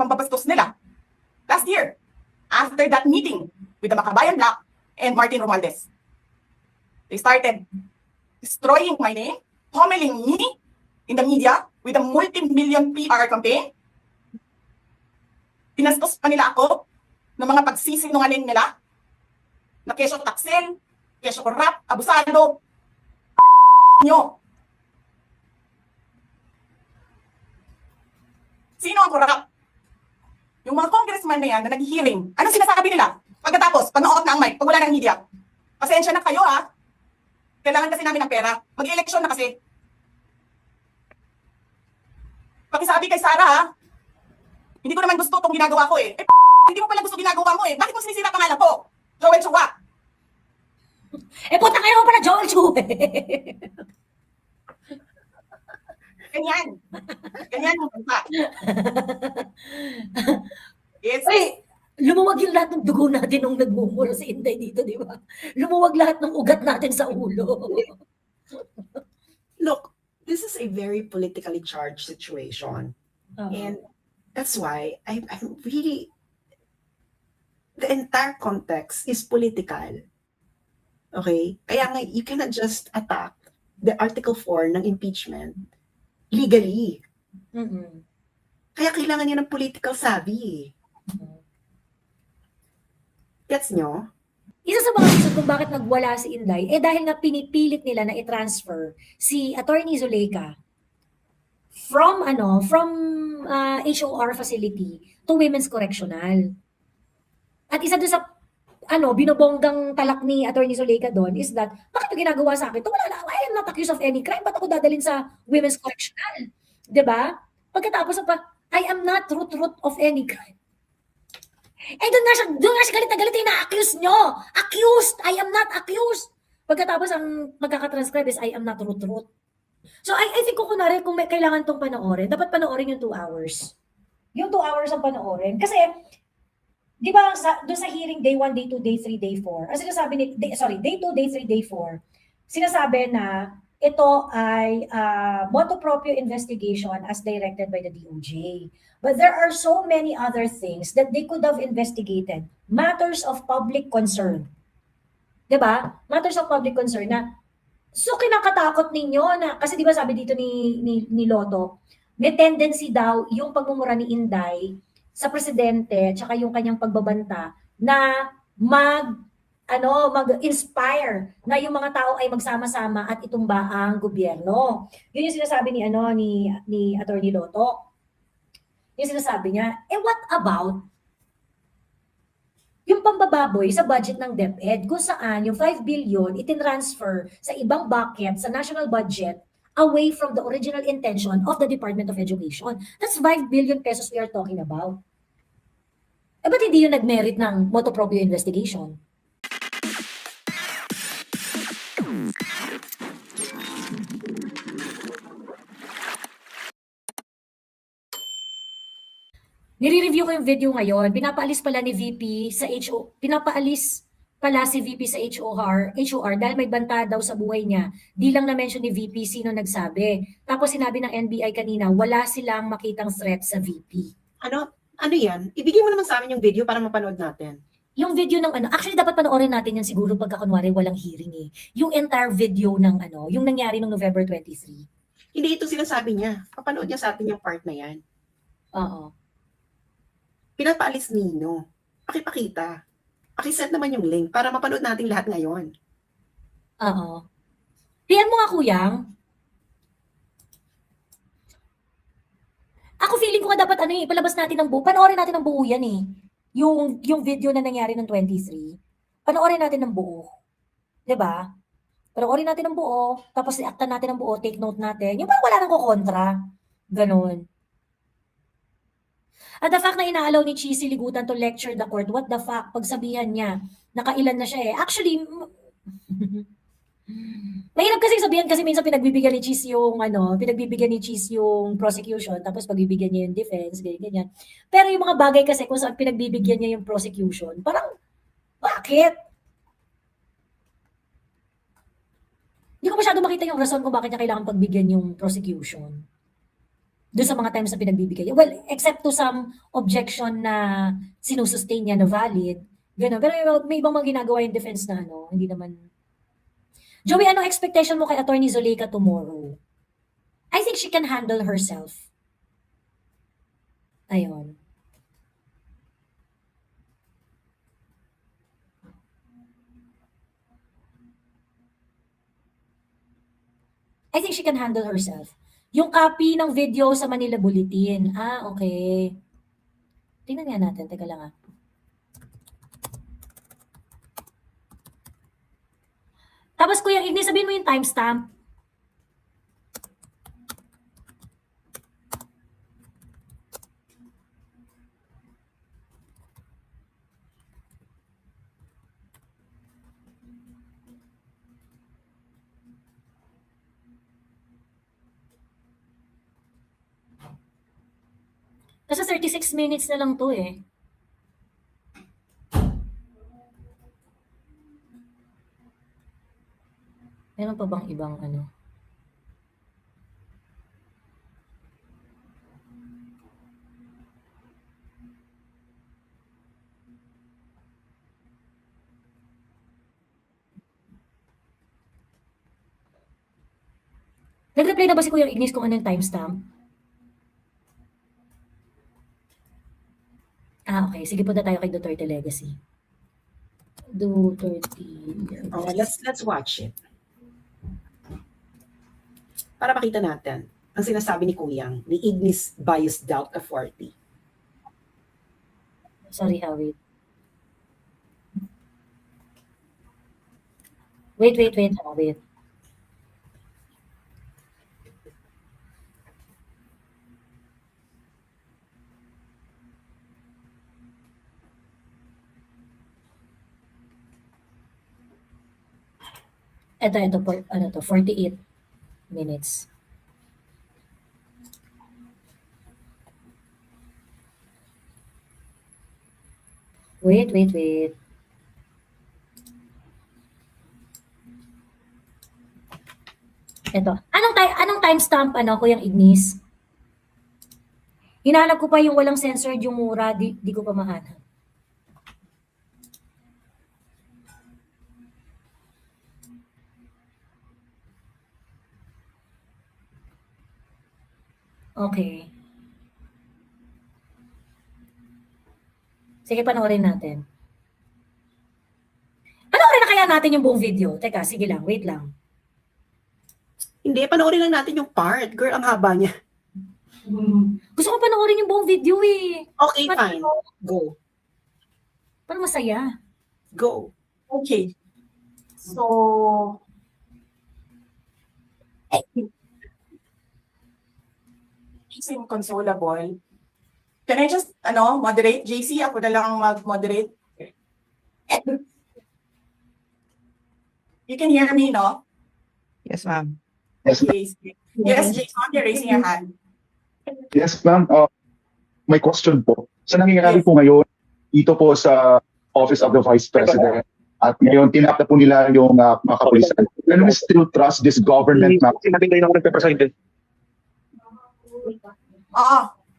pambabastos nila last year after that meeting with the Makabayan Black and Martin Romualdez. They started destroying my name, humiliating me in the media with a multi-million PR campaign. Pinastos pa nila ako ng mga pagsisinungaling nila na kesyo taksil, kesyo korap, abusado, nyo. Sino ang korap? Yung mga congressman na yan na nag-hearing, anong sinasabi nila? Pagkatapos, pag-off na ang mic, pag wala ng media, pasensya na kayo ha. Kailangan kasi namin ng pera. Mag-eleksyon na kasi. Pakisabi kay Sara ha, hindi ko naman gusto itong ginagawa ko eh. Hindi mo pala gusto ginagawa mo eh. Bakit mo sinisira pangalan ko? Joel Chua. Puta kayo pala Joel Chua. Ganyan. Ganyan mo bansa. Yes. Uy, lumuwag yung lahat ng dugo natin nung nagmumula sa Inday dito, di ba? Lumuwag lahat ng ugat natin sa ulo. Look, this is a very politically charged situation. And that's why I'm really, the entire context is political. Okay? Kaya nga, you cannot just attack the Article 4 ng impeachment legally. Mm-mm. Kaya kailangan niya ng political savvy. Gets nyo? Isa sa mga reason kung bakit nagwala si Inday, dahil nga pinipilit nila na i-transfer si Attorney Zuleika from HOR facility to Women's Correctional. At isa doon sa binobonggang talak ni Attorney Zuleika doon is that, bakit yung ginagawa sa akin? Wala na, I am not accused of any crime. Ba't ako dadalhin sa Women's Correctional? Diba? Pagkatapos I am not root of any crime. Doon nga siya galit na galit, na-accuse nyo. Accused! I am not accused. Pagkatapos ang magkakatranscribe is I am not root. So I think kung may kailangan tong panoorin, dapat panoorin yung 2 hours. Yung 2 hours ang panoorin. Kasi, di ba, doon sa hearing day 1, day 2, day 3, day 4, ang sinasabi day 2, day 3, day 4, sinasabi na ito ay motu proprio investigation as directed by the DOJ. But there are so many other things that they could have investigated. Matters of public concern. Diba? Matters of public concern na, so kinakatakot ninyo na, kasi diba sabi dito ni Lotto, may tendency daw yung pagmumura ni Inday sa presidente, tsaka yung kanyang pagbabanta, na mag-inspire na yung mga tao ay magsama-sama at itumba ang gobyerno. Yun yung sinasabi ni Attorney Lotto. Yung sinasabi niya, what about yung pambababoy sa budget ng DepEd kung saan yung 5 billion itinransfer sa ibang bucket sa national budget away from the original intention of the Department of Education. That's 5 billion pesos we are talking about. Ba't hindi yung nag-merit ng motu proprio investigation? Nire-review ko yung video ngayon. Pinapaalis pala ni VP sa pinapaalis pala si VP sa HOR dahil may banta daw sa buhay niya. Di lang na-mention ni VP sino nagsabi. Tapos sinabi ng NBI kanina, wala silang makitang threat sa VP. Ano yan? Ibigay mo naman sa amin yung video para mapanood natin. Yung video ng actually dapat panoorin natin yan siguro pagka kunwari walang hearing eh. Yung entire video ng yung nangyari noong November 23. Hindi ito sinasabi niya. Papanood niya sa atin yung part na yan. Oo. Pinapaalis nino. Pakipakita. Pakisend naman yung link para mapanood natin lahat ngayon. Oo. PM mo nga, Kuyang. Ako feeling ko nga dapat ipalabas natin ng buo. Panoorin natin ng buo yan eh. Yung video na nangyari ng 23. Panoorin natin ng buo. 'Di ba? Panoorin natin ng buo, tapos i-acta natin ng buo, take note natin. Yung parang wala nang kukontra. Ganon. At the fact na inaalaw ni Cheesy Ligutan to lecture the court, what the fuck, pagsabihan niya, nakailan na siya eh. Actually, mahirap kasi sabihan kasi minsan pinagbibigyan ni Cheese yung prosecution, tapos pagbibigyan niya yung defense, ganyan. Pero yung mga bagay kasi kung saan pinagbibigyan niya yung prosecution, parang, bakit? Hindi ko masyado makita yung rason kung bakit niya kailangan pagbigyan yung prosecution. doon sa mga times na pinagbibigay. Well, except to some objection na sinusustain niya na valid, gano'n. Pero may ibang mga ginagawa yung defense na hindi naman. Joey, anong expectation mo kay Attorney Zuleyka tomorrow? I think she can handle herself. Ayun. I think she can handle herself. Yung copy ng video sa Manila Bulletin. Okay. Tingnan nga natin. Teka lang Tapos Kuya Ignis, sabihin mo yung timestamp. Kasi 36 minutes na lang to eh. Meron pa bang ibang Nag-reply na ba si Kuya Ignis kung anong timestamp? Okay. Sige, punta tayo kay Duterte Legacy. Duterte. Oh, let's watch it. Para makita natin ang sinasabi ni Kuyang, ni Ignis Bias Doubt of 40. Sorry, wait. Wait. Ito, 48 minutes. Wait. Ito. Anong timestamp, Kuyang Ignis? Hinahanap ko pa yung walang censored yung mura, di ko pa mahanap. Okay. Sige, panoorin natin. Panoorin na kaya natin yung buong video. Teka, sige lang, wait lang. Hindi, panoorin lang natin yung part. Girl, ang haba niya. Gusto ko panoorin yung buong video eh. Okay, fine. Go. Para masaya. Go. Okay. So, it's inconsolable. Can I just, moderate? JC, ako na lang mag-moderate. You can hear me, no? Yes, ma'am. Yes, Jason, you're raising your hand. Yes, ma'am. May question po. Sa nangyayari po ngayon, dito po sa Office of the Vice President, at ngayon, tinap na po nila yung mga kapulisan. Can we still trust this government, ma'am? Sinabi kayo na ako nagpe-president.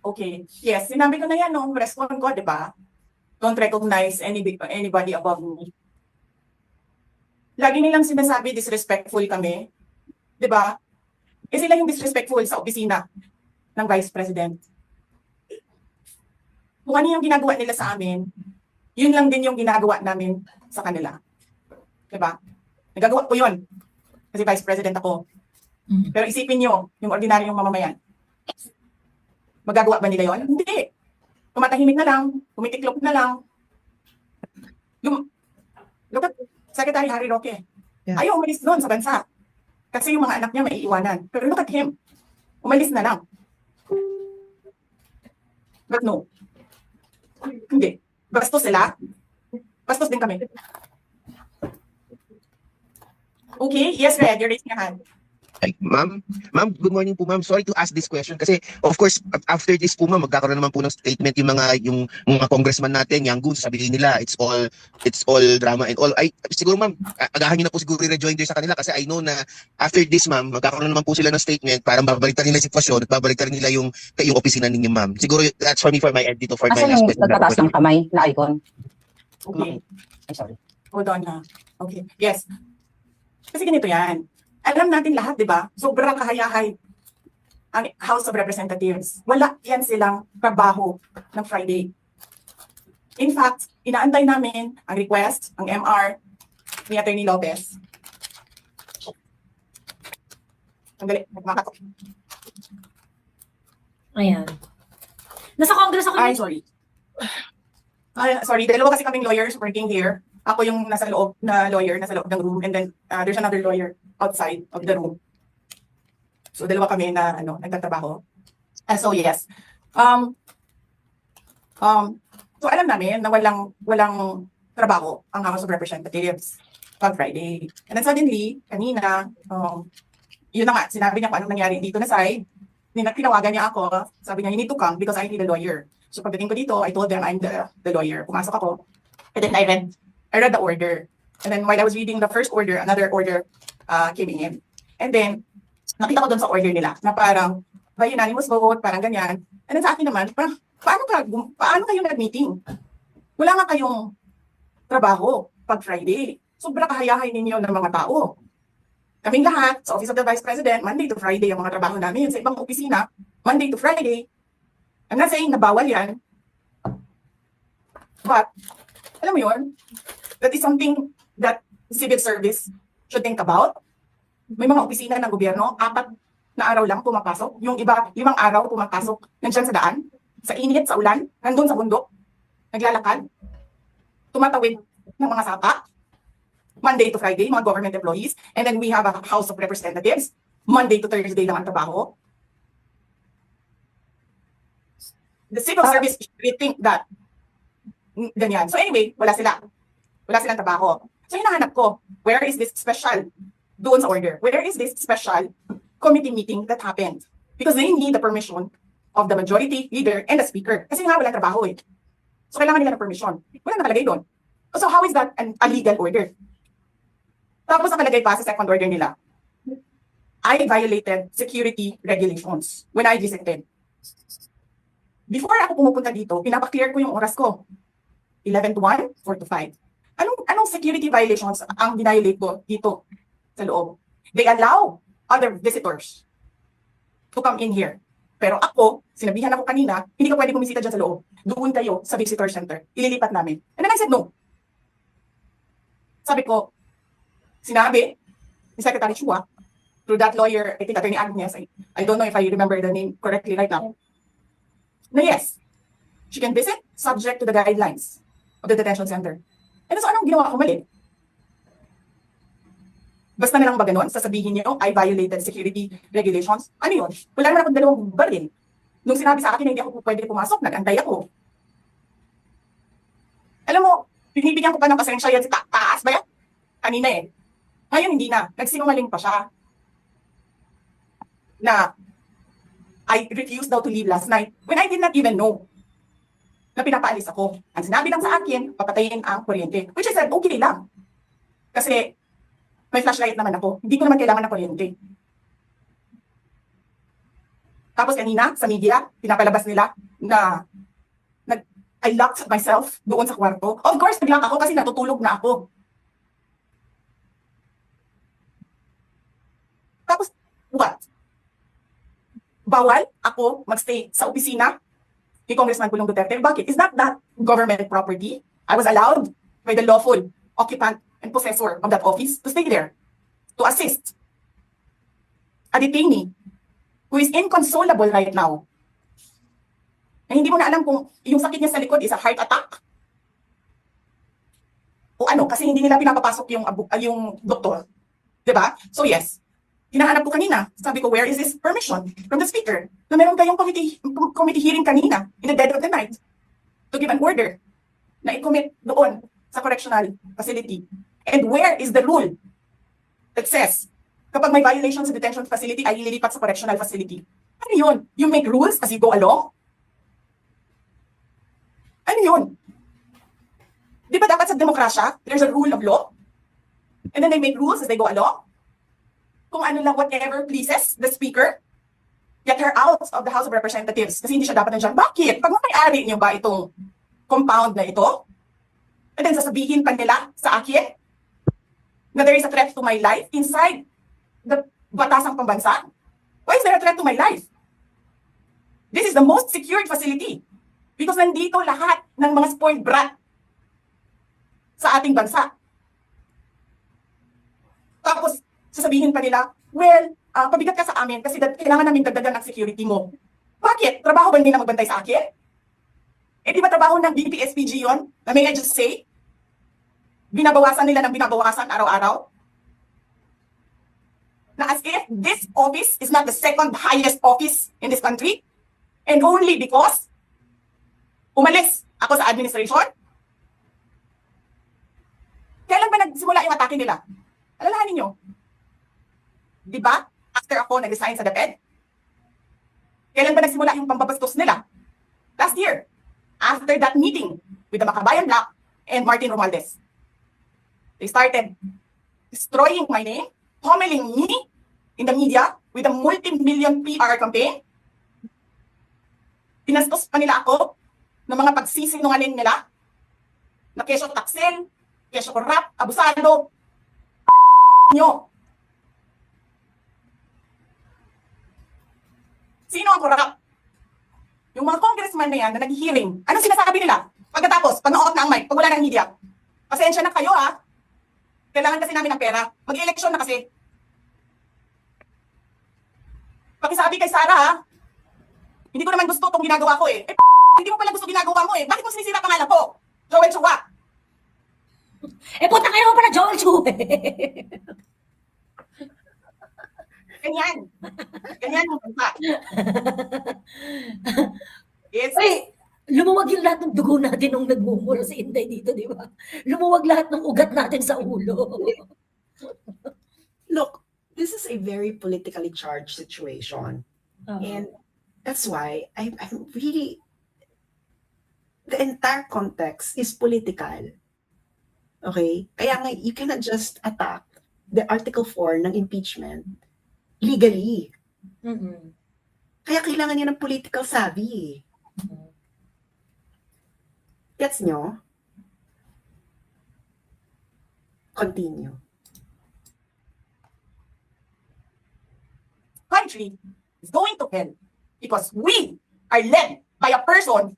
Okay. Yes, sinabi ko na yan nung respond ko, di ba? Don't recognize anybody above me. Lagi nilang sinasabi disrespectful kami. Di ba? Sila yung disrespectful sa opisina ng Vice President. Kung ano yung ginagawa nila sa amin, yun lang din yung ginagawa namin sa kanila. Di ba? Nagagawa ko yun. Kasi Vice President ako. Pero isipin nyo, yung ordinaryong mamamayan. Magagawa ba nila yon? Hindi. Tumatahimik na lang, kumitiklop na lang. Look at Secretary Harry Roque. Yeah. Ayaw umalis doon sa bansa. Kasi yung mga anak niya maiiwanan. Pero look at him. Umalis na lang. But no. Hindi. Bastos sila. Bastos din kami. Okay? Yes, Red. You're raising your hand. Ay, ma'am, good morning po ma'am. Sorry to ask this question kasi of course after this po ma'am magkakaroon naman po ng statement yung mga congressman natin, yung goons, sabihin nila it's all drama and all. Ay siguro ma'am, agahan niyo na po siguro rejoinder sa kanila kasi I know na after this ma'am magkakaroon naman po sila ng statement para babaliktad nila yung sitwasyon at babaliktad nila yung opisina ninyo ma'am. Siguro that's for me for my end dito for my Asan last yung question. nagtataas ng kamay na icon? Okay. Ay, sorry. Hold on ha. Okay. Yes. Kasi ganito yan. Alam natin lahat, di ba? Sobrang kahayahay ang House of Representatives. Wala yan silang trabaho ng Friday. In fact, inaantay namin ang request, ang MR ni Attorney Lopez. Ang dali, nagmakatok. Ayan. Nasa Congress ako. Ay, sorry. Ay, sorry, dalawa kasi kaming lawyers working here. Ako yung nasa loob na lawyer, nasa loob ng room, and then there's another lawyer outside of the room. So dalawa kami na nagtatrabaho. So yes. So alam namin na walang trabaho ang House of Representatives pag Friday. And then suddenly, kanina, yun na nga, sinabi niya kung anong nangyari dito na side. Tinawagan niya ako, sabi niya, you need to come because I need a lawyer. So pagdating ko dito, I told them I'm the lawyer. Pumasok ako, and then I read the order. And then while I was reading the first order, another order came in. And then, nakita ko doon sa order nila na parang by unanimous vote, parang ganyan. And then sa akin naman, paano kayo nag-meeting? Wala nga kayong trabaho pag Friday. Sobrang kahayahay ninyo ng mga tao. Kaming lahat, sa Office of the Vice President, Monday to Friday ang mga trabaho namin. Sa ibang opisina, Monday to Friday. I'm not saying na bawal yan. But, alam mo yun, that is something that civil service should think about. May mga opisina ng gobyerno, 4 na araw lang pumapasok. Yung iba, 5 araw pumapasok. Nandiyan sa daan, sa init, sa ulan, nandun sa bundok, naglalakad, tumatawid ng mga sapa, Monday to Friday, mga government employees. And then we have a House of Representatives, Monday to Thursday lang ang trabaho. The civil service should rethink that. Ganyan. So anyway, wala silang trabaho. So hinahanap ko, where is this special doon sa order? Where is this special committee meeting that happened? Because they need the permission of the majority leader and the speaker. Kasi nga walang trabaho eh. So kailangan nila ng permission. Wala nakalagay doon. So how is that a legal order? Tapos nakalagay pa sa second order nila, I violated security regulations when I visited. Before ako pumupunta dito, pinapaklear ko yung oras ko. 11 to 1, 4 to 5. Anong security violations ang violate ko dito sa loob? They allow other visitors to come in here. Pero ako, sinabihan ako kanina, hindi ka pwede bumisita dyan sa loob. Doon kayo sa visitor center. Ililipat namin. And then I said no. Sabi ko, sinabi ni Secretary Chua, through that lawyer, I think Attorney Agnes, I don't know if I remember the name correctly right now, na yes, she can visit subject to the guidelines of the detention center. And so anong ginawa ko mali? Basta na lang ba ganun, sasabihin niyo, I violated security regulations? Ano yun? Wala naman akong 2 baril. Nung sinabi sa akin na hindi ako pwede pumasok, nag-antay ako. Alam mo, pinibigyan ko pa ng pasensya yan sa taas ba yan? Kanina eh. Ngayon hindi na. Nagsinungaling pa siya. Na I refused daw to leave last night when I did not even know na pinapaalis ako. Ang sinabi lang sa akin, papatayin ang kuryente. Which I said, okay lang. Kasi may flashlight naman ako. Hindi ko naman kailangan ng kuryente. Tapos kanina, sa media, pinapalabas nila na I locked myself doon sa kwarto. Of course, nag-lock ako kasi natutulog na ako. Tapos, what? Bawal ako magstay sa opisina ni Congressman Pulong Duterte. Bakit? Is not that government property? I was allowed by the lawful occupant and possessor of that office to stay there, to assist a detainee who is inconsolable right now. Na hindi mo na alam kung yung sakit niya sa likod is a heart attack o ano, kasi hindi nila pinapapasok yung doktor. Diba? So yes, hinahanap ko kanina. Sabi ko, where is this permission from the speaker? Na meron kayong committee hearing kanina in the dead of the night to give an order na i-commit doon sa correctional facility. And where is the rule that says kapag may violation sa detention facility, ay ililipat sa correctional facility. Ano yun? You make rules as you go along? Ano yun? Di ba dapat sa demokrasya, there's a rule of law? And then they make rules as they go along? Kung ano lang, whatever pleases the speaker, get her out of the House of Representatives. Kasi hindi siya dapat nandiyan. Bakit? Pag may-ari niyo ba itong compound na ito? And then sasabihin pa nila sa akin na there is a threat to my life inside the batasang pambansa? Why is there a threat to my life? This is the most secured facility because nandito lahat ng mga spoiled brat sa ating bansa. Tapos, sasabihin pa nila, well, pabigat ka sa amin kasi kailangan namin dagdagan ang security mo. Bakit? Trabaho ba nila magbantay sa akin? Eh di ba trabaho ng BPSPG yun? Na may I just say? Binabawasan nila ng binabawasan araw-araw? Na as if this office is not the second highest office in this country and only because umalis ako sa administration? Kailan ba nagsimula yung atake nila? Alalahanin nyo. Di ba? After ako nag-resign sa DepEd? Kailan ba nagsimula yung pambabastos nila? Last year. After that meeting with the Makabayan Black and Martin Romualdez. They started destroying my name, pummeling me in the media with a multi-million PR campaign. Pinastos pa nila ako ng mga pagsisinungaling nila na kesyo taksil, kesyo korap, abusado, nyo. Sino ang korap? Yung mga congressman na yan na nag-hearing, anong sinasabi nila? Pagkatapos, pag na-off na ang mic, pag wala ng media, pasensya na kayo ha. Kailangan kasi namin ng pera. Mag-eleksyon na kasi. Pakisabi kay Sara ha. Hindi ko naman gusto itong ginagawa ko eh. Hindi mo pala gusto ginagawa mo eh. Bakit mo sinisira pangalan ko? Joel Chua. Eh, puta kayo pala, Joel Chu. Ganyan. Ganyan mo bansa. Yes. Ay, lumuwag yung lahat ng dugo natin nung nagmumura sa Inday dito, di ba? Lumuwag lahat ng ugat natin sa ulo. Look, this is a very politically charged situation. And that's why I'm really, the entire context is political. Okay? Kaya nga, you cannot just attack the Article 4 ng impeachment legally. Mm-mm. Kaya kailangan niya ng political savvy. Gets nyo? Continue. Country is going to hell because we are led by a person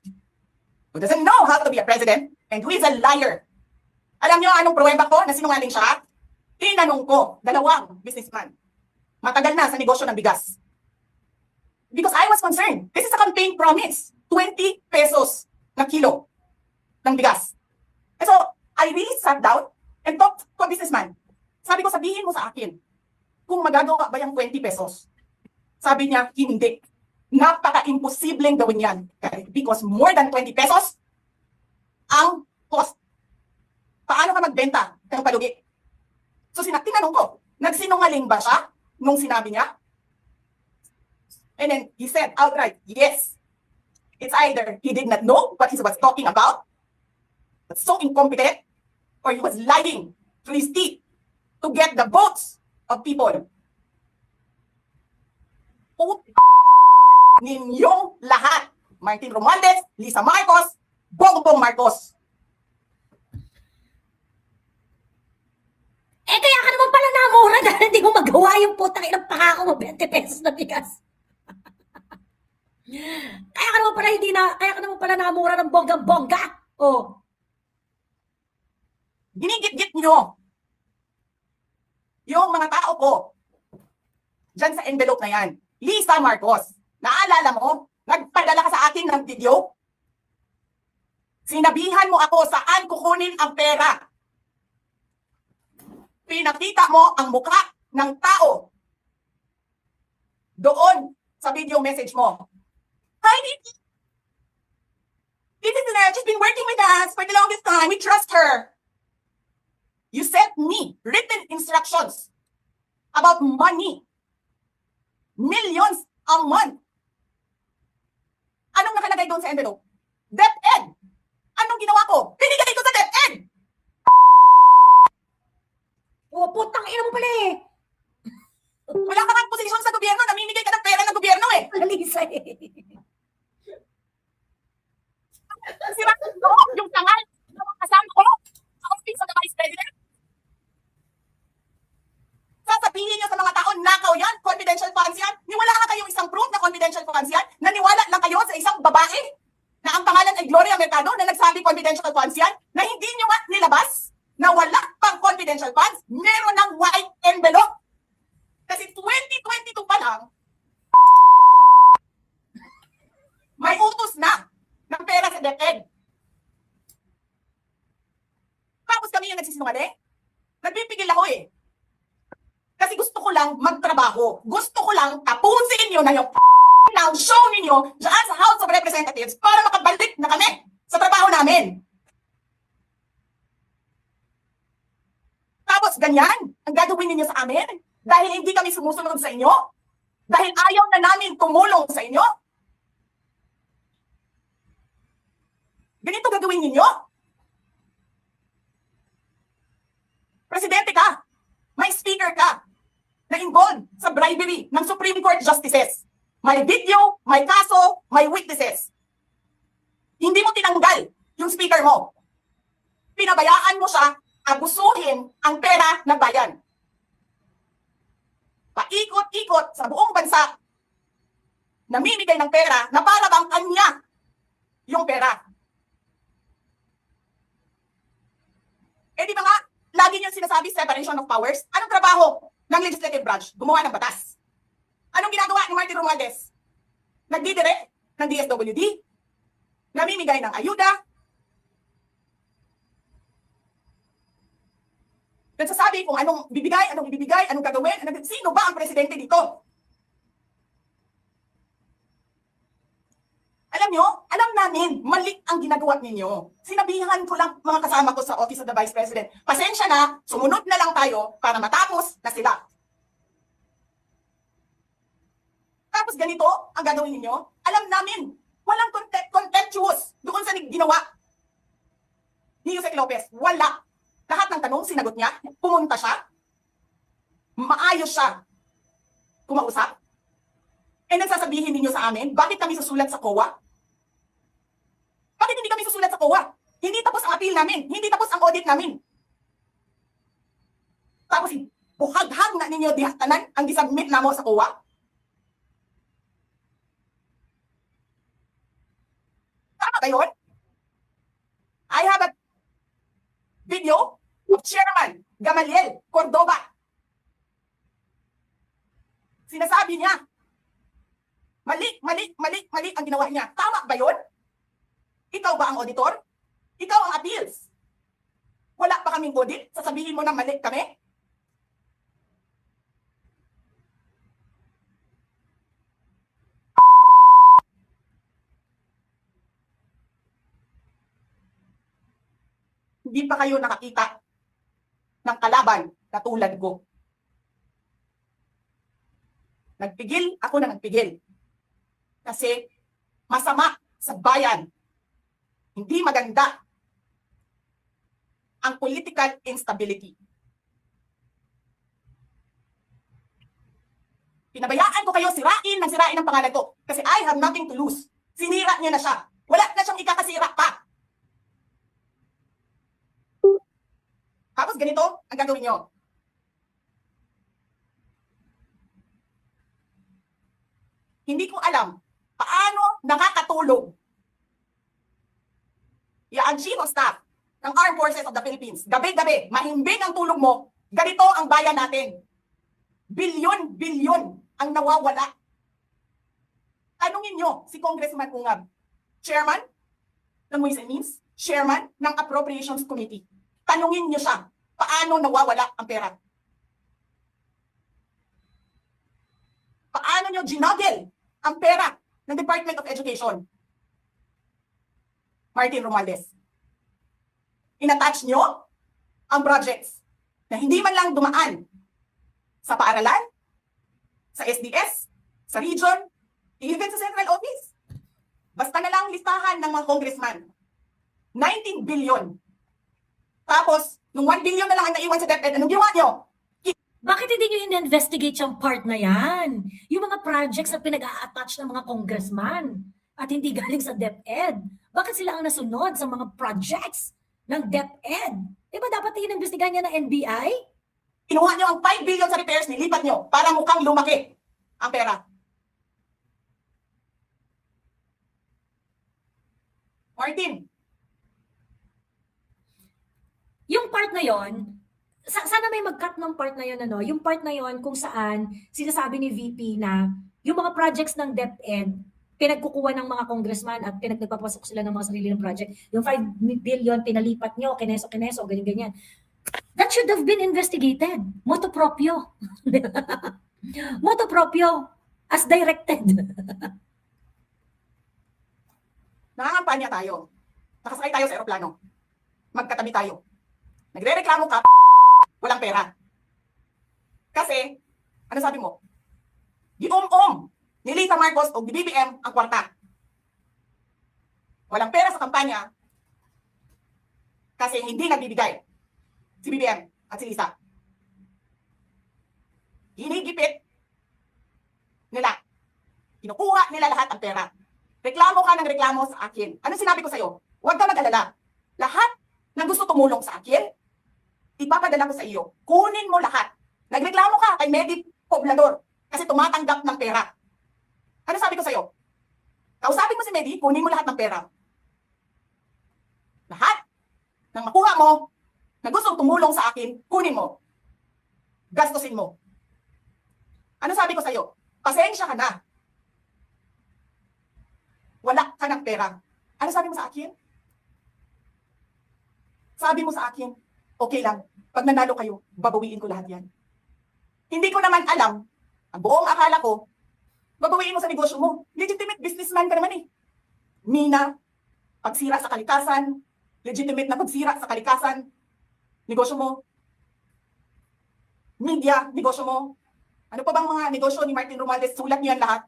who doesn't know how to be a president and who is a liar. Alam niyo anong pruweba ko na sinungaling siya? Tinanong ko, dalawang businessman. Matagal na sa negosyo ng bigas. Because I was concerned. This is a campaign promise. 20 pesos na kilo ng bigas. And so, I really sat down and talked to a businessman. Sabi ko, sabihin mo sa akin, kung magagawa ba yung 20 pesos? Sabi niya, hindi. Napaka-imposibleng gawin yan. Because more than 20 pesos ang cost. Paano ka magbenta ng palugi? So, tinanong ko, nagsinungaling ba siya nung sinabi niya? And then he said outright, yes. It's either he did not know what he was talking about, but so incompetent, or he was lying through his teeth to get the votes of people. Ninyong lahat. Martin Romualdez, Lisa Marcos, Bongbong Marcos. Eh, kaya ka naman pala namura dahil hindi mo magawa yung putang ilang pangako mo 20 pesos na bigas. Kaya ka naman pala namura ng bonggang-bongga. Oh. Ginigit-git nyo yung mga tao ko dyan sa envelope na yan. Lisa Marcos, naalala mo, nagpadala ka sa akin ng video? Sinabihan mo ako saan kukunin ang pera. Pinakita mo ang mukha ng tao doon sa video message mo. Hi, Diti. This is Lynette. She's been working with us for the longest time. We trust her. You sent me written instructions about money. Millions a month. Anong nakalagay doon sa envelope? DepEd. Anong ginawa ko? Binigay ko sa DepEd. O, putang ina mo pala eh. Wala ka nga posisyon sa gobyerno. Namimigay ka ng pera ng gobyerno eh. Alisa eh. Sira ko yung tangal na mga kasama ko. Ako sa Vice President. Sasabihin niyo sa mga tao, nakaw yan, confidential funds yan. Niwala ka kayong isang proof na confidential funds yan. Naniwala lang kayo sa isang babae na ang pangalan ay Gloria Mercado na nagsabi confidential funds yan, na hindi niyo nga nilabas na wala pang confidential funds, meron ng white envelope. Kasi 2022 pa lang, may utos na ng pera sa DepEd. Tapos kami yung nagsisinungaling. Nagpipigil ako eh. Kasi gusto ko lang magtrabaho. Gusto ko lang tapusin nyo na yung ng show ninyo dyan sa House of Representatives para makabalik na kami sa trabaho namin. Tapos ganyan ang gagawin ninyo sa amin dahil hindi kami sumusunod sa inyo. Dahil ayaw na namin tumulong sa inyo. Ganito gagawin ninyo. Presidente ka. May speaker ka na involved sa bribery ng Supreme Court justices. May video, may kaso, may witnesses. Hindi mo tinanggal yung speaker mo. Pinabayaan mo siya abusuhin ang pera ng bayan. Paikot-ikot sa buong bansa, namimigay ng pera na para bang kanya yung pera. Eh di ba nga, lagi niyong sinasabi separation of powers? Anong trabaho ng legislative branch? Gumawa ng batas. Anong ginagawa ni Martin Romualdez? Nagdidire ng DSWD, namimigay ng ayuda, nagsasabi kung anong bibigay, anong gagawin, sino ba ang presidente dito? Alam nyo, alam namin, mali ang ginagawa ninyo. Sinabihan ko lang mga kasama ko sa Office of the Vice President, pasensya na, sumunod na lang tayo para matapos na sila. Tapos ganito ang gagawin ninyo, alam namin, walang contemptuous doon sa ginawa ni Yusek Lopez. Wala. Lahat ng tanong, sinagot niya, pumunta siya, maayos siya kumausap. Eh nagsasabihin ninyo sa amin, bakit kami susulat sa COA? Bakit hindi kami susulat sa COA? Hindi tapos ang appeal namin, hindi tapos ang audit namin. Tapos buhaghag na ninyo dihatanan ang disubmit namo sa COA. Tama ba yun? I have a video of Chairman Gamaliel Cordoba. Sinasabi niya, mali ang ginawa niya. Tama ba yun? Ikaw ba ang auditor? Ikaw ang appeals. Wala pa kaming audit? Sasabihin mo na mali kami? Hindi pa kayo nakakita ng kalaban na tulad ko. Nagpigil ako na nagpigil. Kasi masama sa bayan. Hindi maganda ang political instability. Pinabayaan ko kayo sirain ng pangalan ko. Kasi I have nothing to lose. Sinira niyo na siya. Wala na siyang ikakasira pa. Tapos ganito ang gagawin nyo. Hindi ko alam paano nakakatulog yung chief of staff ng Armed Forces of the Philippines. Gabi-gabi, mahimbing ang tulog mo. Ganito ang bayan natin. Bilyon-bilyon ang nawawala. Tanungin nyo si Congressman Ungab, chairman ng Ways and Means, chairman ng Appropriations Committee. Tanungin niyo siya, paano nawawala ang pera? Paano niyo ginagel ang pera ng Department of Education? Martin Romualdez. Inattach niyo ang projects na hindi man lang dumaan sa paaralan, sa SDS, sa region, even sa central office. Basta na lang listahan ng mga congressman. 19 billion. Tapos, nung 1 billion na lang ang naiwan sa DepEd, anong ginawa nyo? Bakit hindi nyo in-investigate yung part na yan? Yung mga projects na pinag-a-attach ng mga congressman at hindi galing sa DepEd. Bakit sila ang nasunod sa mga projects ng DepEd? Diba dapat in-investigahan niya ng NBI? Kinuha nyo ang 5 billion sa repairs, nilipat nyo para mukhang lumaki ang pera. Martin, Yung part na yon, sana may mag-cut ng part na yon, ano, yung part na yon kung saan sinasabi ni VP na yung mga projects ng DepEd, pinagkukuha ng mga congressman at nagpapasok sila ng mga sarili ng project. Yung 5 billion, pinalipat nyo, kineso, ganyan-ganyan. That should have been investigated. Motu proprio. Motu proprio. As directed. nangangampanya tayo. Nakasakay tayo sa aeroplano. Magkatabi tayo. Nagre-reklamo ka, walang pera. Kasi, ano sabi mo? Gium-om ni Lita Marcos o ni BBM ang kwarta. Walang pera sa kampanya kasi hindi nagbibigay si BBM at si Lisa. Hinigipit nila. Kinukuha nila lahat ang pera. Reklamo ka ng reklamo sa akin. Ano sinabi ko sa'yo? Huwag ka mag-alala. Lahat ng gusto tumulong sa akin, ipapadala ko sa iyo. Kunin mo lahat. Nagreklamo ka kay Medi Poblador kasi tumatanggap ng pera. Ano sabi ko sa'yo? Kausapin mo si Medi, kunin mo lahat ng pera. Lahat ng makuha mo na gustong tumulong sa akin, kunin mo. Gastusin mo. Ano sabi ko sa'yo? Pasensya ka na. Wala ka ng pera. Ano sabi mo sa akin? Sabi mo sa akin, okay lang, pag nanalo kayo, babawiin ko lahat yan. Hindi ko naman alam, ang buong akala ko, babawiin mo sa negosyo mo. Legitimate businessman ka naman eh. Mina, pagsira sa kalikasan, legitimate na pagsira sa kalikasan, negosyo mo. Media, negosyo mo. Ano pa bang mga negosyo ni Martin Romualdez? Sulat niyo yan lahat.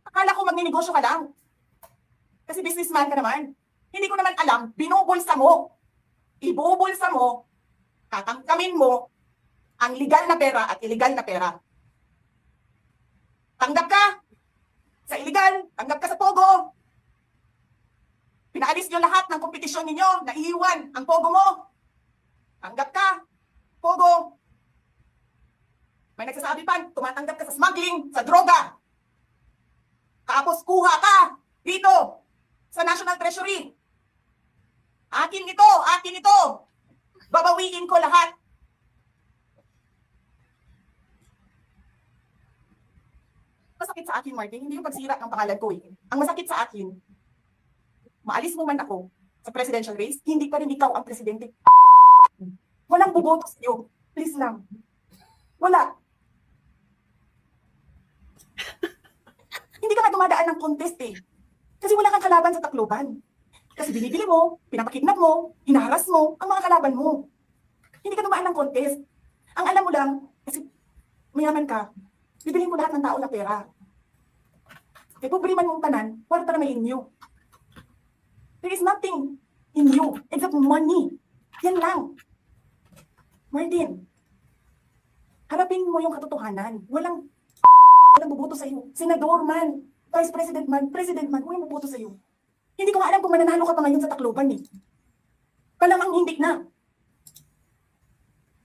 Akala ko magninegosyo ka lang. Kasi businessman ka naman. Hindi ko naman alam, binubulsa mo. Ibubulsa mo, tatangkamin mo, ang legal na pera at illegal na pera. Tanggap ka sa illegal, tanggap ka sa Pogo. Pinaalis nyo lahat ng kompetisyon ninyo, naiiwan ang Pogo mo. Tanggap ka, Pogo. May nagsasabi pa, tumatanggap ka sa smuggling, sa droga. Tapos kuha ka dito sa National Treasury. Akin ito. Babawiin ko lahat. Masakit sa akin, Martin, hindi yung pagsira ng pangalan ko eh. Ang masakit sa akin, maalis mo man ako sa presidential race, hindi pa rin ikaw ang presidente. Walang buboto sa iyo. Please lang. Wala. Hindi ka nga dumadaan ng contest eh. Kasi wala kang kalaban sa Tacloban. Kasi binibili mo, pinapakidnap mo, hinaharas mo, ang mga kalaban mo. Hindi ka dumaan ng contest. Ang alam mo lang, kasi mayaman ka, bibilhin mo lahat ng tao na pera. Kaya pobriman mong tanan, kwarta na may inyo. There is nothing in you except money. Yan lang. Martin, harapin mo yung katotohanan. Walang buboto sa iyo. Senador man, Vice President man, President man, walang buboto sa iyo. Hindi ko nga alam kung mananalo ka pa ngayon sa Tacloban eh. Palamang hindi na.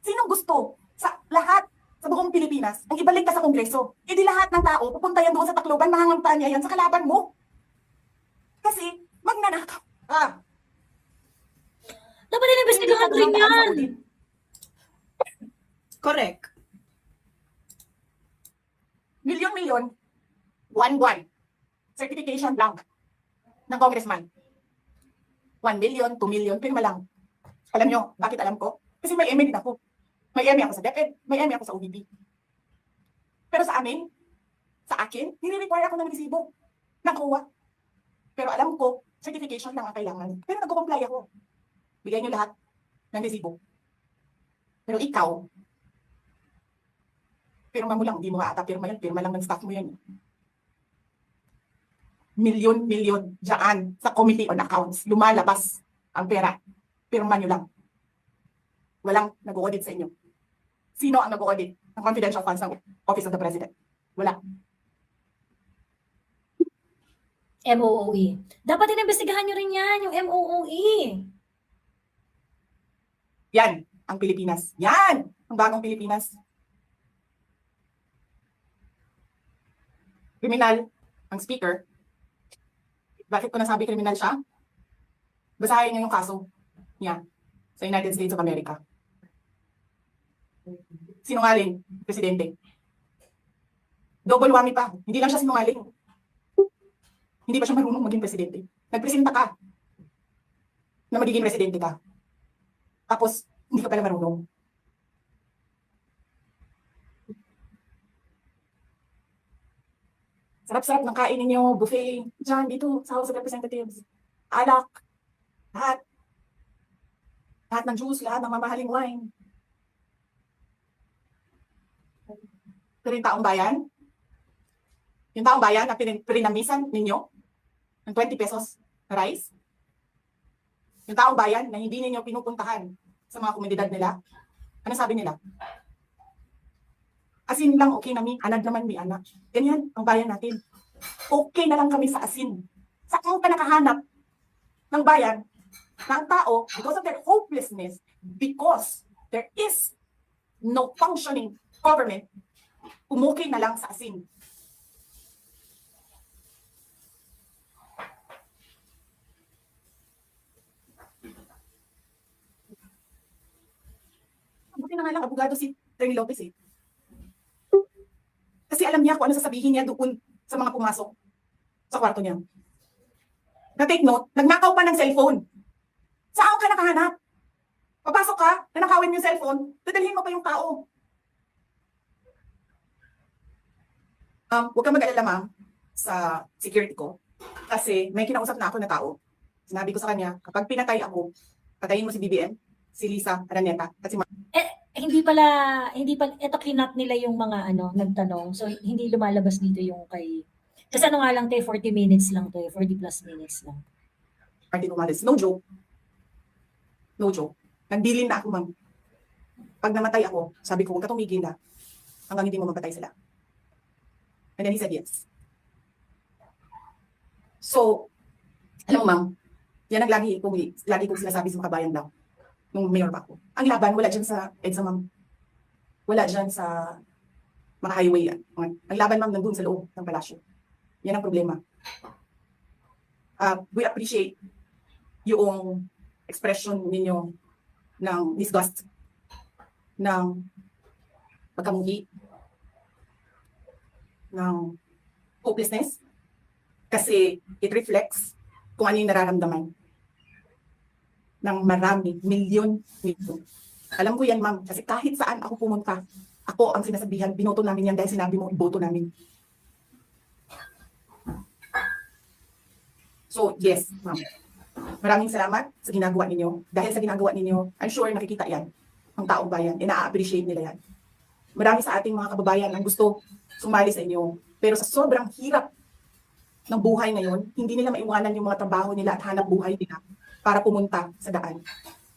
Sinong gusto sa lahat sa buong Pilipinas ang ibalik ka sa Kongreso? E di lahat ng tao pupunta yan doon sa Tacloban, mangangampanya yan sa kalaban mo. Kasi magnanakaw. Dapat in-investigahan rin yan. Correct. Milyon-milyon, buwan-buwan. Certification lang ng congressman. 1 million, 2 million, pirma lang. Alam nyo, bakit alam ko? Kasi may MA din ako. May MA ako sa DepEd, may MA ako sa OVP. Pero sa amin, sa akin, nire-require ako ng resibo. Nakuha. Pero alam ko, certification lang ang kailangan. Pero nag-comply ako. Bigay nyo lahat ng resibo. Pero ikaw, Pirma mo lang, hindi mo ata pirma yan. Pirma lang ng staff mo yan. Milyon-milyon dyan sa Committee on Accounts. Lumalabas ang pera. Pirma nyo lang. Walang nag-audit sa inyo. Sino ang nag-audit ng confidential funds ng Office of the President? Wala. MOOE. Dapat inimbestigahan nyo rin yan, yung MOOE. Yan ang Pilipinas. Yan ang bagong Pilipinas. Kriminal ang speaker. Bakit ko nasabi kriminal siya? Basahin niyo yung kaso niya sa United States of America. Sinungaling, presidente. Double whammy pa. Hindi lang siya sinungaling. Hindi pa siya marunong maging presidente. Nagpresenta ka na magiging presidente ka. Tapos, hindi ka pala marunong. Sarap-sarap ng kain ninyo, buffet, dyan, dito, sa House of Representatives. Alak, lahat. Lahat ng juice, lahat ng mamahaling wine. Pero yung taong bayan na pinamisan ninyo ng 20 pesos na rice, yung taong bayan na hindi ninyo pinupuntahan sa mga komunidad nila, ano sabi nila? Asin lang okay na mi, anad naman mi anak. Ganyan ang bayan natin. Okay na lang kami sa asin. Saan ka nakahanap ng bayan ng tao because of their hopelessness, because there is no functioning government, umukay na lang sa asin. Buti na nga lang abogado si Terry Lopez eh. Kasi alam niya kung ano sasabihin niya doon sa mga pumasok sa kwarto niya. Na-take note, nagnakaw pa ng cellphone. Saan ka nakahanap? Papasok ka, nanakawin yung cellphone, dadalhin mo pa yung tao. Huwag kang mag-alala ma'am sa security ko. Kasi may kinausap na ako na tao. Sinabi ko sa kanya, kapag pinatay ako, patayin mo si BBM, si Lisa Araneta, at si Hindi pa, eto kinat nila yung mga nagtanong. So, hindi lumalabas dito yung kay, kasi ano nga lang tayo, 40 minutes lang to 40 plus minutes lang. Martin Romualdez. No joke. No joke. Nagdilin na ako, ma'am. Pag namatay ako, sabi ko, huwag ka tumigil na hanggang hindi mo mapatay sila. And then he said yes. So, alam mo, ma'am, yan ang lagi kong sinasabi sa mga kabayan daw. Nung mayor pa ako. Ang laban, wala dyan sa EDSA, ma'am. Wala dyan sa mga highway. Ang laban, ma'am, nandun sa loob ng palasyo. Yan ang problema. We appreciate yung expression ninyo ng disgust, ng pagkamuhi, ng hopelessness, kasi it reflects kung ano yung nararamdaman ng marami, milyon. Alam ko yan, ma'am, kasi kahit saan ako pumunta, ako ang sinasabihan, binoto namin yan dahil sinabi mo, iboto namin. So, yes, ma'am. Maraming salamat sa ginagawa ninyo. Dahil sa ginagawa ninyo, I'm sure nakikita yan ng taong bayan. Na-appreciate nila yan. Marami sa ating mga kababayan ang gusto sumali sa inyo. Pero sa sobrang hirap ng buhay ngayon, hindi nila maiwanan yung mga trabaho nila at hanap buhay nila para pumunta sa daan.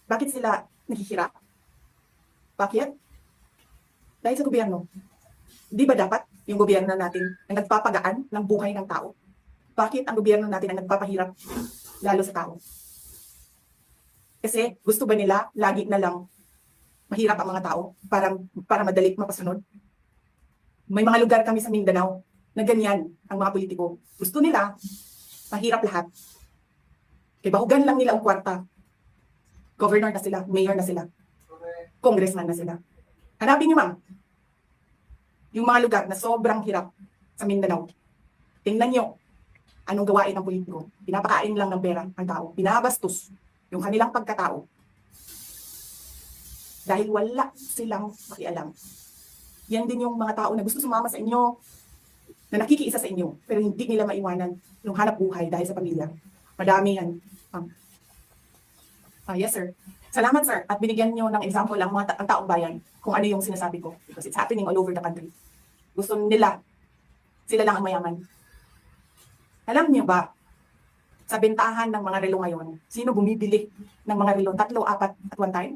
Bakit sila naghihirap? Bakit? Dahil sa gobyerno. Di ba dapat yung gobyerno natin ang nagpapagaan ng buhay ng tao? Bakit ang gobyerno natin ang nagpapahirap lalo sa tao? Kasi gusto ba nila lagi na lang mahirap ang mga tao para madali mapasunod? May mga lugar kami sa Mindanao na ganyan ang mga politiko. Gusto nila mahirap lahat. Kaya bahugan lang nila ang kwarta. Governor na sila, mayor na sila, congressman na sila. Hanapin niyo, ma'am, yung mga lugar na sobrang hirap sa Mindanao. Tingnan niyo anong gawain ng politiko. Pinapakain lang ng pera ang tao. Pinabastos yung kanilang pagkatao. Dahil wala silang makialam. Yan din yung mga tao na gusto sumama sa inyo, na nakikiisa sa inyo, pero hindi nila maiwanan yung hanap buhay dahil sa pamilya. Madami yan. Yes, sir. Salamat, sir. At binigyan niyo ng example ang taong bayan kung ano yung sinasabi ko. Because it's happening all over the country. Gusto nila, sila lang ang mayaman. Alam niyo ba, sa bentahan ng mga relo ngayon, sino bumibili ng mga relo? 3, 4 at one time?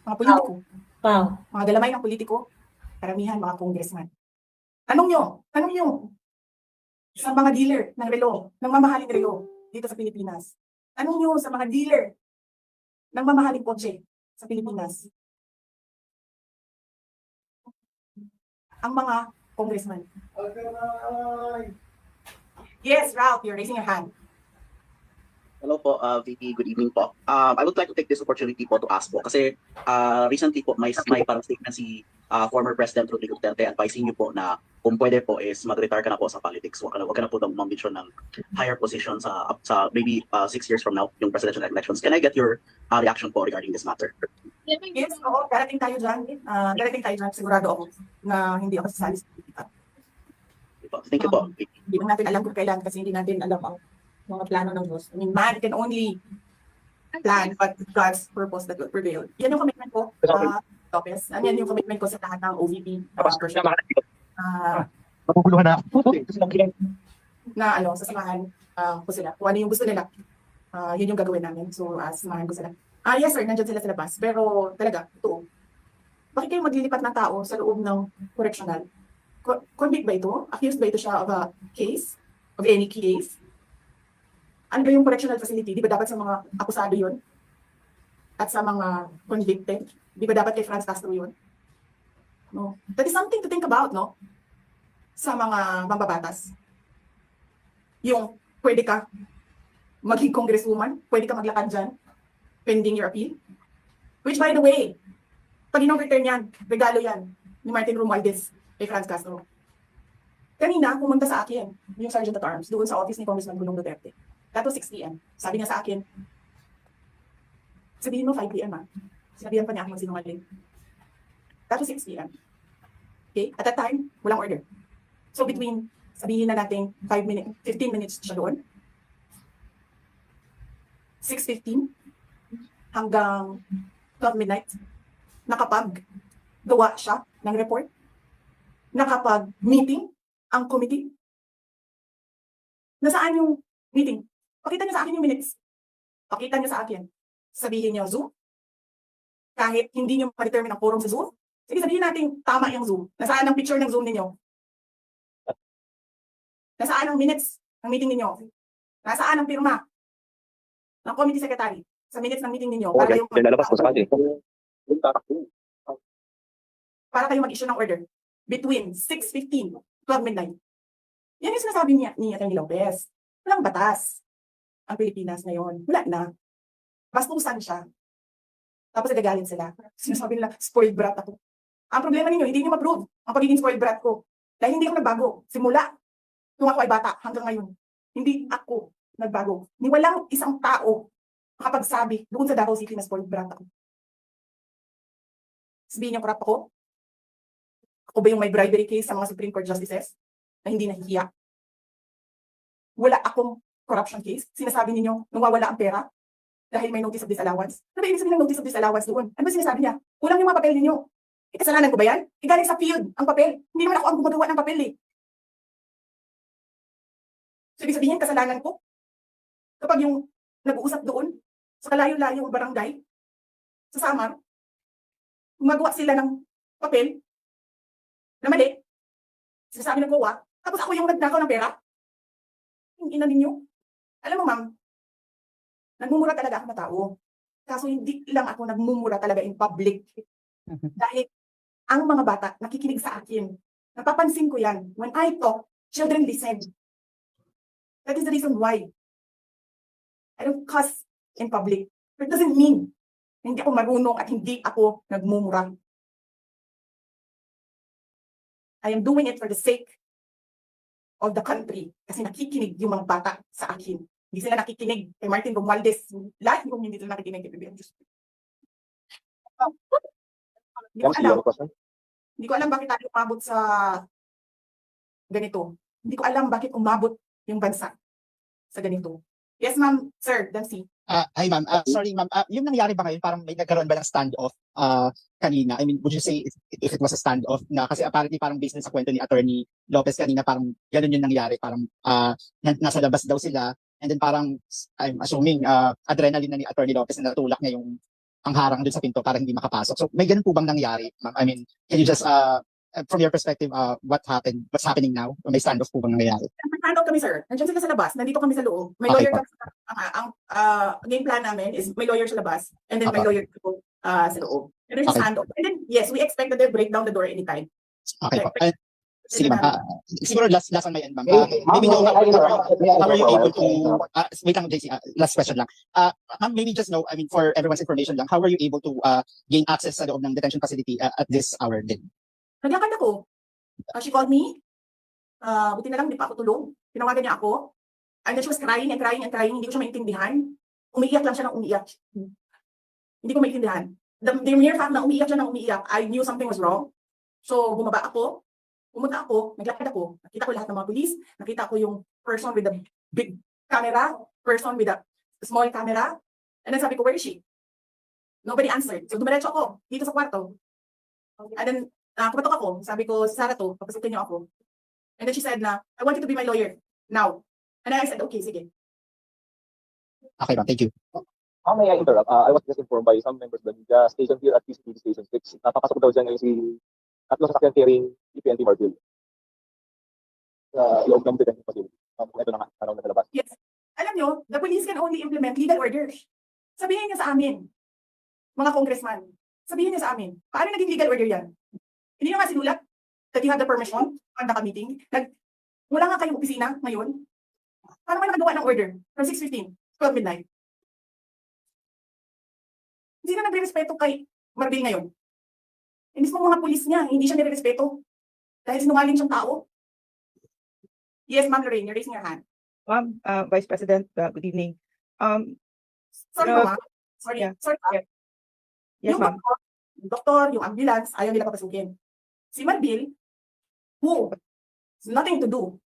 Mga politiko. Wow. Mga galamay ng politiko, karamihan mga congressman. Tanong nyo, sa mga dealer ng relo, ng mamahaling relo dito sa Pilipinas. Tanong nyo sa mga dealer ng mamahaling kotse sa Pilipinas. Ang mga congressman. Yes, Ralph, you're raising your hand. Hello po, VP. Good evening po. I would like to take this opportunity po to ask po kasi recently po may parang statement si former President Rodrigo Duterte advising niyo po na kung pwede po is mag-retire ka na po sa politics. Huwag ka na po daw mag-mention ng higher position sa maybe 6 years from now, yung presidential elections. Can I get your reaction po regarding this matter? Yes, oo, darating tayo dyan. Sigurado ako na hindi ako sasali sa politika. Thank you po. Hindi mo natin alam kung kailan kasi hindi natin alam ang mga plano ng Diyos. I mean, man can only plan but God's purpose that will prevail. Yan yung commitment ko, Lopez. Yan yung commitment ko sa lahat ng OVP. Napupuluhan na ako. Na sasamahan ko sila. Kung ano yung gusto nila, yun yung gagawin namin. So, sasamahan ko sila. Yes sir, nandyan sila sa labas. Pero talaga, ito. Bakit kayo maglilipat ng tao sa loob ng correctional? Convict ba ito? Accused ba ito siya of a case? Of any case? Ano ba yung correctional facility? Di ba dapat sa mga akusado yun? At sa mga convicted? Di ba dapat kay Franz Castro yun? No? That is something to think about, no? Sa mga mambabatas. Yung pwede ka maging congresswoman, pwede ka maglakad dyan, pending your appeal. Which by the way, pag in-overturn yan, regalo yan ni Martin Romualdez kay Franz Castro. Kanina, pumunta sa akin yung Sergeant at Arms doon sa office ni Congressman Gulong Duterte. That was 6 p.m. Sabi niya sa akin, sabihin mo 5 p.m. Sinabihan pa niya ako magsinungaling. That was 6 p.m. Okay? At that time, walang order. So between, sabihin na natin 15 minutes siya doon, 6:15 hanggang 12 midnight, nakapag-gawa siya ng report, nakapag-meeting ang committee. Nasaan yung meeting? Pakita niyo sa akin yung minutes. Pakita niyo sa akin. Sabihin niyo Zoom. Kahit hindi niyo ma-determine ang quorum sa Zoom, sige sabihin natin tama yung Zoom. Nasaan ang picture ng Zoom ninyo? Nasaan ang minutes ng meeting ninyo? Nasaan ang pirma ng committee secretary sa minutes ng meeting ninyo? Para kayo mag-issue ng order between 6:15 12 midnight. Yan yung sinasabi ni Atty. Lopez. Walang batas ang Pilipinas ngayon. Wala na. Bastusan siya. Tapos nagagalit sila. Sinasabi nila, spoiled brat ako. Ang problema ninyo, hindi niyo ma-prove ang pagiging spoiled brat ko. Dahil hindi ako nagbago. Simula, nung ako ay bata hanggang ngayon. Hindi ako nagbago. Ni walang isang tao makapagsabi doon sa Davao City na spoiled brat ako. Sabihin niyo, corrupt ako? Ako ba yung may bribery case sa mga Supreme Court Justices na hindi nahihiya? Wala akong corruption case. Sinasabi ninyo, nawawala ang pera dahil may notice of disallowance. Ano ba ibig sabihin ng notice of disallowance doon? Ano ba sinasabi niya? Kulang yung mga papel ninyo. Kasalanan ko ba yan? Galing sa field ang papel. Hindi naman ako ang gumagawa ng papel eh. So ibig sabihin, kasalanan ko? Kapag yung nag-uusap doon sa kalayo-layong barangay, sa Samar, gumagawa sila ng papel na mali, sinasabi ng COA, tapos ako yung nagnakaw ng pera. Yung ina ninyo. Alam mo ma'am, nagmumura talaga ako na tao. Kaso hindi lang ako nagmumura talaga in public. Dahil ang mga bata nakikinig sa akin. Napapansin ko yan. When I talk, children listen. That is the reason why I don't cuss in public. But it doesn't mean na hindi ako marunong at hindi ako nagmumura. I am doing it for the sake of the country. Kasi nakikinig yung mga bata sa akin. Hindi sila nakikinig kay Martin Romualdez. Lahat yung hindi sila nakikinig kay PBM. Hindi ko alam bakit tayo umabot sa ganito. Hindi ko alam bakit umabot yung bansa sa ganito. Yes, ma'am, sir, Dancy. Hi ma'am. Sorry ma'am. Yung nangyari ba ngayon, parang may nagkaroon ba ng standoff kanina? I mean, would you say if it was a standoff na kasi apparently parang based sa kwento ni Attorney Lopez kanina, parang gano'n yung nangyari. Parang nasa labas daw sila and then parang I'm assuming adrenaline na ni Attorney Lopez na natulak niya yung pangharang dun sa pinto para hindi makapasok. So may ganun po bang nangyari, ma'am? I mean, can you just from your perspective, what's happening now? May standoff po bang nangyayari? Nag-handout kami, sir. Nandiyan sila sa labas. Nandito kami sa loob. May Okay lawyer po. kami. Ang game plan namin is may lawyer sa labas and then may Apo. lawyer sa loob. And there's just Okay. handout. And then, yes, we expect that they'll break down the door anytime. Okay po. Sige ma'am. Siguro last on my end, ma'am. Ma'am, Maybe know how are you able to Ma'am, wait lang, JC, last question lang. Ma'am, maybe just know, I mean, for everyone's information lang, how are you able to gain access sa loob ng detention facility at this hour din? Naglakad ako. She called me. Buti na lang, di pa ako tulog. Tinawagan niya ako. And then she was crying and crying and crying. Hindi ko siya maintindihan. Umiiyak lang siya ng umiiyak. Hindi ko maintindihan. The mere fact na umiiyak siya ng umiiyak, I knew something was wrong. So, bumaba ako. Pumunta ako. Naglakad ako. Nakita ko lahat ng mga police. Nakita ko yung person with the big camera. Person with the small camera. And then sabi ko, where is she? Nobody answered. So, dumiretso ako. Dito sa kwarto. And then, pumatok ako. Sabi ko, Sarah to, papasukin niyo ako. And then she said na, I want you to be my lawyer now. And I said, okay, sige. Okay ma'am, thank you. How may I interrupt? I was just informed by some members of the station here at PCTV Station 6. Napapasok daw dyan ngayon si tatlong sasakyan carrying PNP Marville. Sa loob ng detention facility. Ito na nga, parang nakalabas. Yes. Alam nyo, the police can only implement legal orders. Sabihin niya sa amin, mga congressman, sabihin niya sa amin, paano naging legal order yan? Hindi nyo nga sinulat that you have the permission to conduct a meeting. Wala nga kayong opisina ngayon. Paano kayo nakagawa ng order from 6:15, 12 midnight? Hindi na nagre-respeto kay Marbil ngayon. Hindi mo mga pulis niya, hindi siya nire-respeto. Dahil sinungaling siyang tao. Yes, Ma'am Lorraine, you're raising your hand. Ma'am, Vice President, good evening. Sorry, No. ma'am. Sorry, Yeah. sorry. Yeah. Yes, Yung ma'am. doktor, yung ambulance, ayaw nila papasukin. Si Marbil, who has nothing to do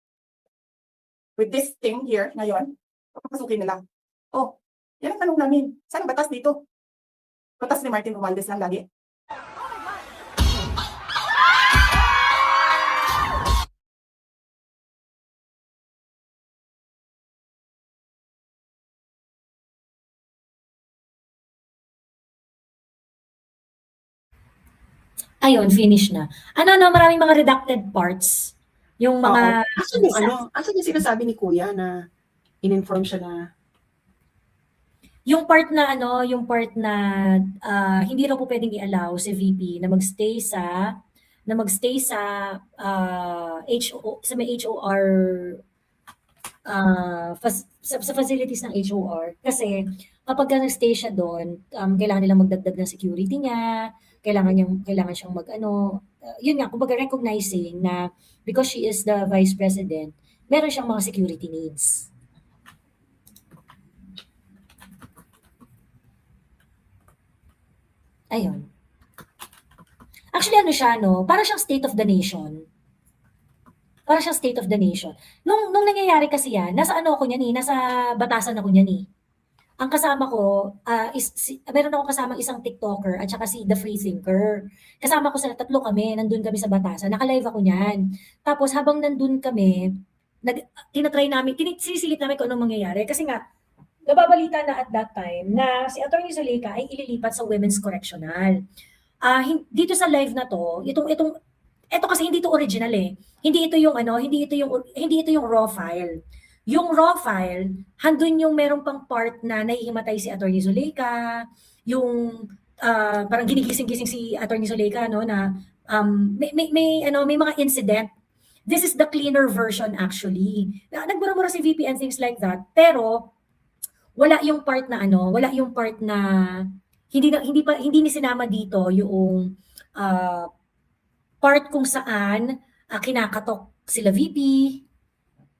with this thing here ngayon, papasukin nila. Oh, yan ang tanong namin. Saan ang batas dito? Batas ni Martin Romualdez lang lagi. Ayun, finish na. Maraming mga redacted parts. Yung mga... Asan yung sinasabi ni Kuya na in-inform siya na Yung part na hindi raw po pwedeng i-allow si VP na magstay sa sa may HOR sa facilities ng HOR kasi kapag nag-stay siya doon, kailangan nilang magdagdag ng security niya, kailangan siyang yun nga, kumbaga recognizing na because she is the vice president, meron siyang mga security needs. Ayun. Actually, para siyang state of the nation. Para siyang state of the nation. Nung nangyayari kasi yan, nasa batasan ako niyan eh. Ang kasama ko, meron akong kasamang isang TikToker at saka si The Free Thinker. Kasama ko sila, tatlo kami, nandun kami sa batasan. Naka-live ako niyan. Tapos habang nandun kami, sinisilip namin kung anong mangyayari. Kasi nga, nababalita na at that time na si Atty. Zuleyka ay ililipat sa Women's Correctional. Dito sa live na to, ito kasi hindi to original eh. Hindi ito yung raw file. Yung raw file, handun yung merong pang part na nahihimatay si Atty. Zuleyka, yung parang ginigising-gising si Atty. Zuleyka na may mga incident. This is the cleaner version actually. Nagmura-mura si VP and things like that. Pero wala yung part na hindi ni sinama dito yung part kung saan kinakatok sila VP.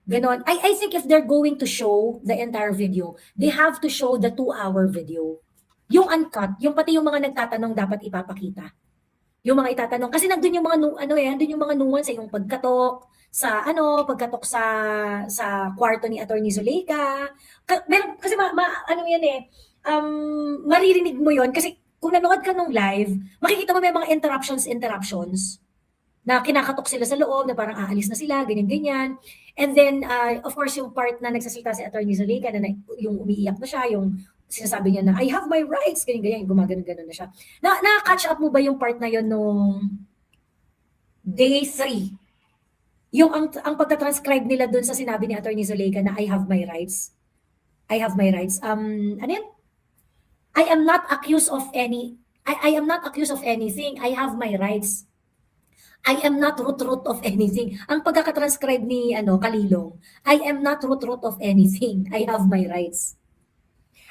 Ganon. I think if they're going to show the entire video, they have to show the 2-hour video. Yung uncut, yung pati yung mga nagtatanong dapat ipapakita. Yung mga itatanong kasi nandun yung mga nandun yung mga nuance yung pagkatok sa kwarto ni Atty. Zuleyka, Kasi ano yan eh, maririnig mo yon kasi kung nanood ka nung live, makikita mo may mga interruptions na kinakatok sila sa loob, na parang aalis na sila, ganyan-ganyan. And then, of course, yung part na nagsasalita si Atty. Zalica, yung umiiyak na siya, yung sinasabi niya na, I have my rights, ganyan-ganyan, gumagano-gano na siya. Na-catch up mo ba yung part na yon nung day 3? Yung ang pagka-transcribe nila dun sa sinabi ni Atty. Zalica na I have my rights. I have my rights. Ano yan? I am not accused of any, I am not accused of anything. I have my rights. I am not root of anything. Ang pagkakatranscribe ni Kalilong, I am not root of anything. I have my rights.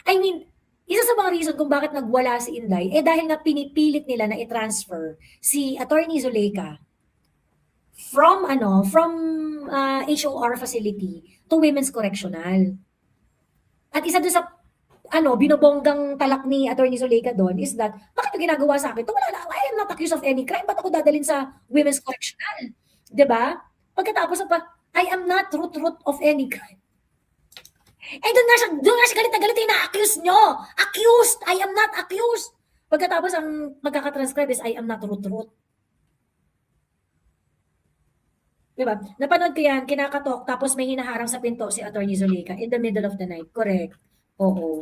I mean, isa sa mga reason kung bakit nagwala si Inday, dahil nga pinipilit nila na i-transfer si Atty. Zalica from HOR facility to Women's Correctional. At isa doon sa binobonggang talak ni Atty. Zalica doon is that, bakit yung ginagawa sa akin? I am not accused of any crime. Ba't ako dadalhin sa Women's Correctional? Diba? Pagkatapos I am not root of any crime. Doon nga siya galit na galit, na-accuse nyo. Accused! I am not accused. Pagkatapos ang magkakatranscribe is I am not root. Diba? Napanood ko yan, kinakatok, tapos may hinaharang sa pinto si Atty. Zalica in the middle of the night. Correct. Oo.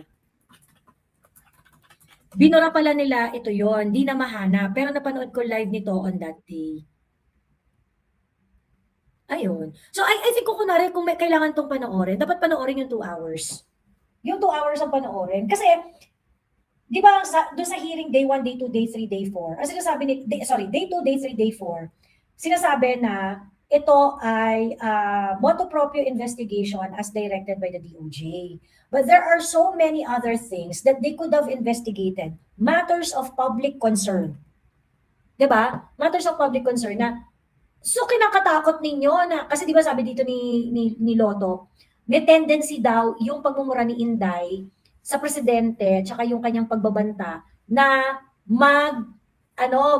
Binura pala nila ito yon, di na mahanap. Pero napanood ko live nito on that day. Ayun. So I think kung kunwari, kung may kailangan tong panoorin, dapat panoorin yung 2 hours. Yung 2 hours ang panoorin. Kasi, di ba, doon sa hearing day 1, day 2, day 3, day 4, ang sinasabi day 2, day 3, day 4, sinasabi na ito ay motu proprio investigation as directed by the DOJ. But there are so many other things that they could have investigated. Matters of public concern. Diba? Matters of public concern na, so kinakatakot ninyo na, kasi diba sabi dito ni Lotto, may tendency daw yung pagmumura ni Inday sa presidente, tsaka yung kanyang pagbabanta, na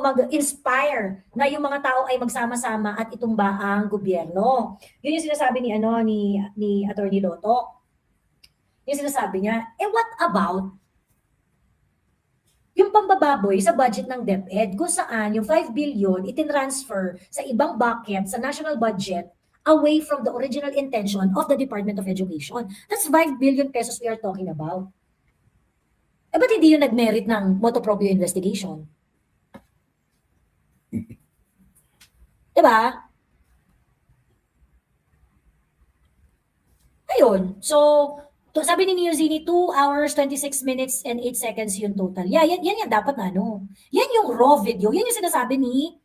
mag-inspire na yung mga tao ay magsama-sama at itumba ang gobyerno. Yun yung sinasabi ni Atty. Lotto. Yung sinasabi niya, what about yung pambababoy sa budget ng DepEd kung saan yung 5 billion itinransfer sa ibang bucket sa national budget away from the original intention of the Department of Education. That's 5 billion pesos we are talking about. Ba't hindi yung nag-merit ng motu proprio investigation? Diba? Ayun. So, sabi ni Niozini, 2 hours, 26 minutes, and 8 seconds yung total. Yeah, yan dapat na Yan yung raw video. Yan yung sinasabi ni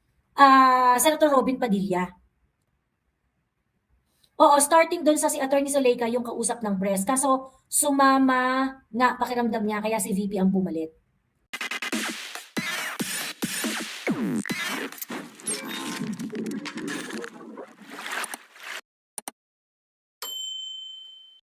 Senator Robin Padilla. Oo, starting doon sa si Atty. Zalica yung kausap ng press. Kaso, sumama nga pakiramdam niya, kaya si VP ang pumalit.